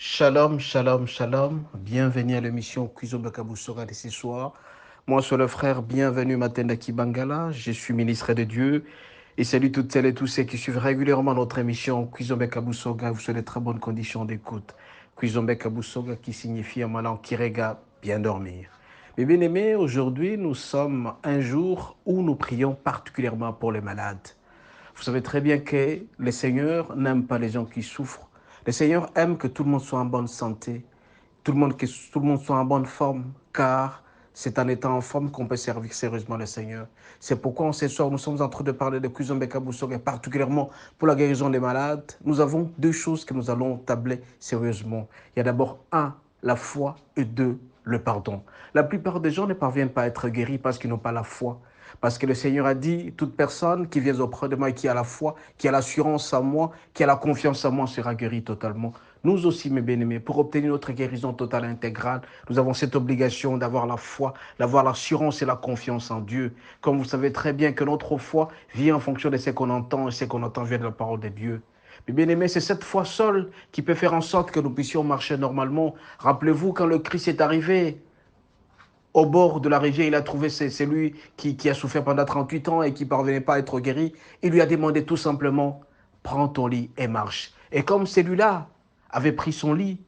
Shalom, shalom, shalom. Bienvenue à l'émission Cuisine Bakaboussora de ce soir. Moi, je suis le frère. Bienvenue Matenda Kibangala. Je suis ministre de Dieu. Et salut toutes celles et tous ceux qui suivent régulièrement notre émission Cuisine Bakaboussora. Vous souhaitez de très bonnes conditions d'écoute. Cuisine Bakaboussora qui signifie en malan qui regarde bien dormir. Mes bien-aimés, aujourd'hui, nous sommes un jour où nous prions particulièrement pour les malades. Vous savez très bien que le Seigneur n'aime pas les gens qui souffrent. Le Seigneur aime que tout le monde soit en bonne santé, que tout le monde soit en bonne forme, car c'est en étant en forme qu'on peut servir sérieusement le Seigneur. C'est pourquoi ce soir, nous sommes en train de parler de Kuzombe Boussog, particulièrement pour la guérison des malades. Nous avons deux choses que nous allons tabler sérieusement. Il y a d'abord la foi, et deux, le pardon. La plupart des gens ne parviennent pas à être guéris parce qu'ils n'ont pas la foi. Parce que le Seigneur a dit, toute personne qui vient auprès de moi et qui a la foi, qui a l'assurance en moi, qui a la confiance en moi sera guérie totalement. Nous aussi, mes bien-aimés, pour obtenir notre guérison totale et intégrale, nous avons cette obligation d'avoir la foi, d'avoir l'assurance et la confiance en Dieu. Comme vous savez très bien que notre foi vient en fonction de ce qu'on entend, et ce qu'on entend vient de la parole de Dieu. Mais bien aimé, c'est cette foi seule qui peut faire en sorte que nous puissions marcher normalement. Rappelez-vous, quand le Christ est arrivé au bord de la rivière, il a trouvé celui qui a souffert pendant 38 ans et qui ne parvenait pas à être guéri. Il lui a demandé tout simplement, prends ton lit et marche. Et comme celui-là avait pris son lit,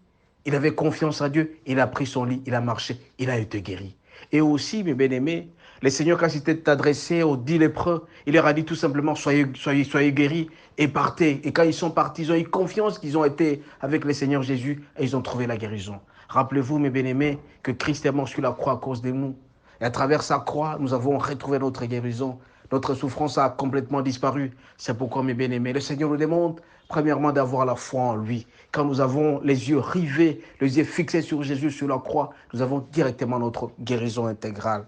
il avait confiance en Dieu, il a pris son lit, il a marché, il a été guéri. Et aussi, mes bien-aimés, le Seigneur, quand il s'était adressé aux 10 lépreux, il leur a dit tout simplement, soyez guéris et partez. Et quand ils sont partis, ils ont eu confiance qu'ils ont été avec le Seigneur Jésus et ils ont trouvé la guérison. Rappelez-vous, mes bien-aimés, que Christ est mort sur la croix à cause de nous. Et à travers sa croix, nous avons retrouvé notre guérison. Notre souffrance a complètement disparu. C'est pourquoi, mes bien-aimés, le Seigneur nous demande, premièrement, d'avoir la foi en lui. Quand nous avons les yeux rivés, les yeux fixés sur Jésus, sur la croix, nous avons directement notre guérison intégrale.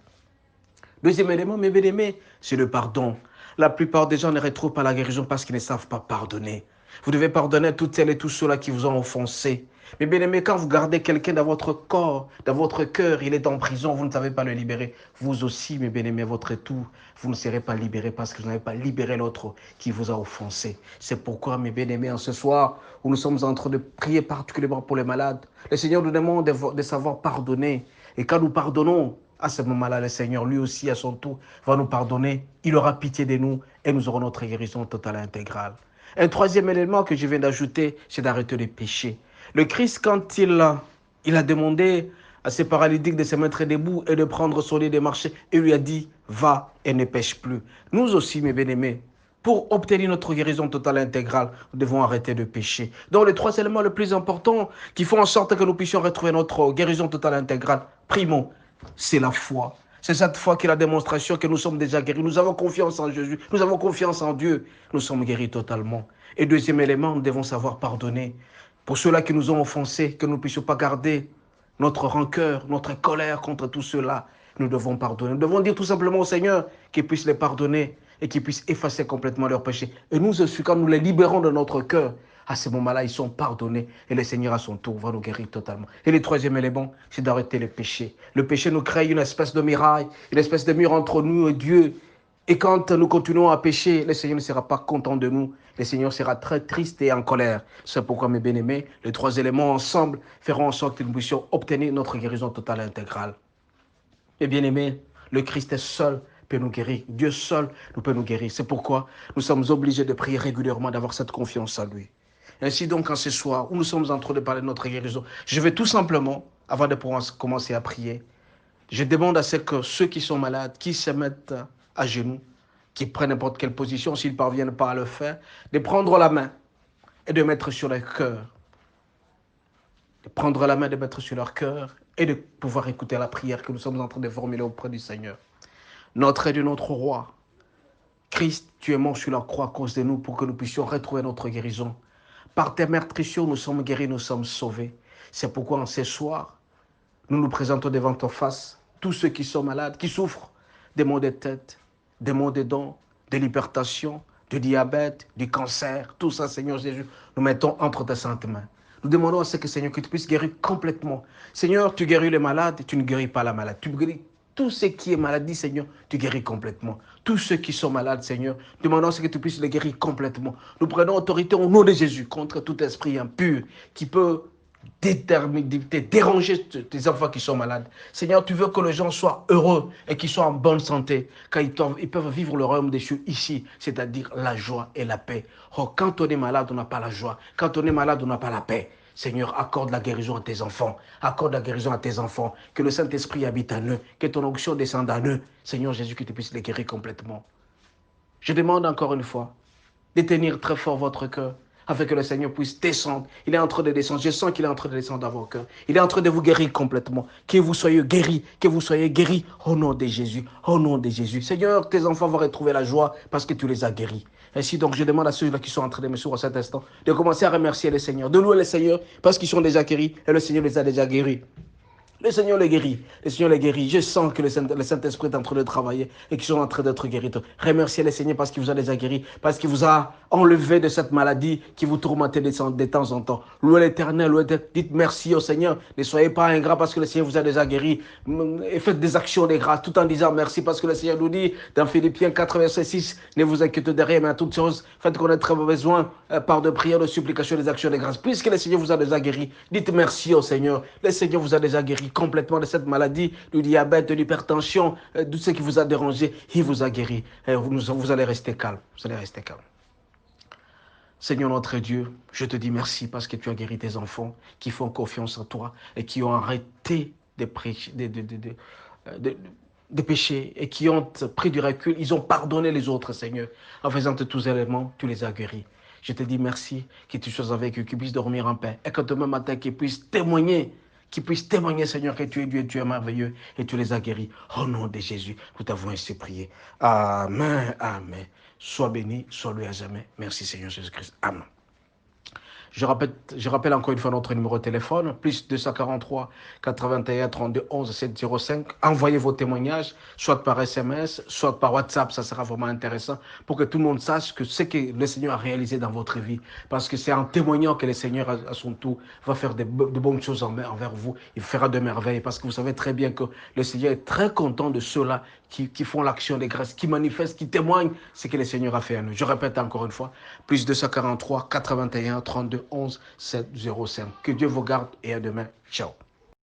Deuxième élément, mes bien-aimés, c'est le pardon. La plupart des gens ne retrouvent pas la guérison parce qu'ils ne savent pas pardonner. Vous devez pardonner à toutes celles et tous ceux-là qui vous ont offensé. Mais bien aimé, quand vous gardez quelqu'un dans votre corps, dans votre cœur, il est en prison, vous ne savez pas le libérer. Vous aussi, mes bien-aimés, votre tout, vous ne serez pas libérés parce que vous n'avez pas libéré l'autre qui vous a offensé. C'est pourquoi, mes bien-aimés, en ce soir où nous sommes en train de prier particulièrement pour les malades, le Seigneur nous demande de savoir pardonner. Et quand nous pardonnons, à ce moment-là, le Seigneur, lui aussi, à son tour, va nous pardonner. Il aura pitié de nous et nous aurons notre guérison totale et intégrale. Un troisième élément que je viens d'ajouter, c'est d'arrêter les péchés. Le Christ, quand il a demandé à ses paralytiques de se mettre debout et de prendre son lit et de marcher, il lui a dit, va et ne pêche plus. Nous aussi, mes bien-aimés, pour obtenir notre guérison totale et intégrale, nous devons arrêter de pécher. Donc, les trois éléments les plus importants qui font en sorte que nous puissions retrouver notre guérison totale et intégrale, primo, c'est la foi. C'est cette foi qui est la démonstration que nous sommes déjà guéris. Nous avons confiance en Jésus, nous avons confiance en Dieu. Nous sommes guéris totalement. Et deuxième élément, nous devons savoir pardonner. Pour ceux-là qui nous ont offensés, que nous ne puissions pas garder notre rancœur, notre colère contre tout cela. Nous devons pardonner. Nous devons dire tout simplement au Seigneur qu'il puisse les pardonner et qu'il puisse effacer complètement leurs péchés. Et nous aussi, quand nous les libérons de notre cœur, à ce moment-là, ils sont pardonnés et le Seigneur à son tour va nous guérir totalement. Et le troisième élément, c'est d'arrêter le péché. Le péché nous crée une espèce de muraille, une espèce de mur entre nous et Dieu. Et quand nous continuons à pécher, le Seigneur ne sera pas content de nous. Le Seigneur sera très triste et en colère. C'est pourquoi, mes bien-aimés, les trois éléments ensemble feront en sorte que nous puissions obtenir notre guérison totale et intégrale. Mes bien-aimés, le Christ seul peut nous guérir. Dieu seul nous peut nous guérir. C'est pourquoi nous sommes obligés de prier régulièrement, d'avoir cette confiance en lui. Ainsi donc, en ce soir où nous sommes en train de parler de notre guérison, je vais tout simplement, avant de pouvoir commencer à prier, je demande à ce que ceux qui sont malades, qui se mettent à genoux, qui prennent n'importe quelle position, s'ils ne parviennent pas à le faire, de prendre la main et de mettre sur leur cœur. De prendre la main, de mettre sur leur cœur et de pouvoir écouter la prière que nous sommes en train de formuler auprès du Seigneur. Notre Dieu, notre roi, Christ, tu es mort sur la croix à cause de nous pour que nous puissions retrouver notre guérison. Par tes meurtrissures, nous sommes guéris, nous sommes sauvés. C'est pourquoi en ce soir, nous nous présentons devant ta face, tous ceux qui sont malades, qui souffrent des maux de tête, des maux de dents, de l'hypertension, du diabète, du cancer, tout ça, Seigneur Jésus, nous mettons entre tes saintes mains. Nous demandons à ce que, Seigneur, que tu puisses guérir complètement. Seigneur, tu guéris les malades, tu ne guéris pas la maladie. Tu guéris tout ce qui est maladie, Seigneur, tu guéris complètement. Tous ceux qui sont malades, Seigneur, demandons à ce que tu puisses les guérir complètement. Nous prenons autorité au nom de Jésus contre tout esprit impur qui peut déranger tes enfants qui sont malades. Seigneur, tu veux que les gens soient heureux et qu'ils soient en bonne santé, car ils peuvent vivre le royaume des cieux ici, c'est-à-dire la joie et la paix. Oh, quand on est malade, on n'a pas la joie. Quand on est malade, on n'a pas la paix. Seigneur, accorde la guérison à tes enfants. Accorde la guérison à tes enfants. Que le Saint-Esprit habite en eux. Que ton onction descende en eux. Seigneur Jésus, que tu puisses les guérir complètement. Je demande encore une fois de tenir très fort votre cœur afin que le Seigneur puisse descendre. Il est en train de descendre. Je sens qu'il est en train de descendre dans vos cœurs. Il est en train de vous guérir complètement. Que vous soyez guéris. Que vous soyez guéris au nom de Jésus. Au nom de Jésus. Seigneur, tes enfants vont retrouver la joie parce que tu les as guéris. Ainsi donc, je demande à ceux-là qui sont en train de me suivre à cet instant de commencer à remercier le Seigneur, de louer le Seigneur parce qu'ils sont déjà guéris et le Seigneur les a déjà guéris. Le Seigneur les guérit. Le Seigneur les guérit. Je sens que le Saint-Esprit est en train de travailler et qu'ils sont en train d'être guéris. Remerciez le Seigneur parce qu'il vous a déjà guéri, parce qu'il vous a enlevé de cette maladie qui vous tourmentait de temps en temps. Louez l'Éternel, dites merci au Seigneur. Ne soyez pas ingrats parce que le Seigneur vous a déjà guéri. Et faites des actions de grâce tout en disant merci parce que le Seigneur nous dit dans Philippiens 4, verset 6, ne vous inquiétez de rien, mais à toutes choses, faites connaître vos besoins par de prières, de supplications, des actions de grâce. Puisque le Seigneur vous a déjà guéri, dites merci au Seigneur. Le Seigneur vous a déjà guéri complètement de cette maladie, du diabète, de l'hypertension, de ce qui vous a dérangé. Il vous a guéri. Et vous allez rester calme. Vous allez rester calme. Seigneur notre Dieu, je te dis merci parce que tu as guéri tes enfants qui font confiance en toi et qui ont arrêté de pécher et qui ont pris du recul. Ils ont pardonné les autres, Seigneur. En faisant tous ces éléments, tu les as guéris. Je te dis merci que tu sois avec eux, qu'ils puissent dormir en paix et que demain matin, qu'ils puissent témoigner, Seigneur, que tu es Dieu, tu es merveilleux et tu les as guéris. Au nom de Jésus, nous t'avons ainsi prié. Amen, amen. Sois béni, sois loué à jamais. Merci Seigneur Jésus-Christ. Amen. Je rappelle encore une fois notre numéro de téléphone, plus 243 81 32 11 705. Envoyez vos témoignages, soit par SMS, soit par WhatsApp, ça sera vraiment intéressant pour que tout le monde sache que ce que le Seigneur a réalisé dans votre vie. Parce que c'est en témoignant que le Seigneur, à son tour, va faire de bonnes choses envers vous. Il fera de merveilles parce que vous savez très bien que le Seigneur est très content de ceux-là qui font l'action des grâces, qui manifestent, qui témoignent ce que le Seigneur a fait à nous. Je répète encore une fois, plus 243 81 32 11 705. Que Dieu vous garde et à demain. Ciao.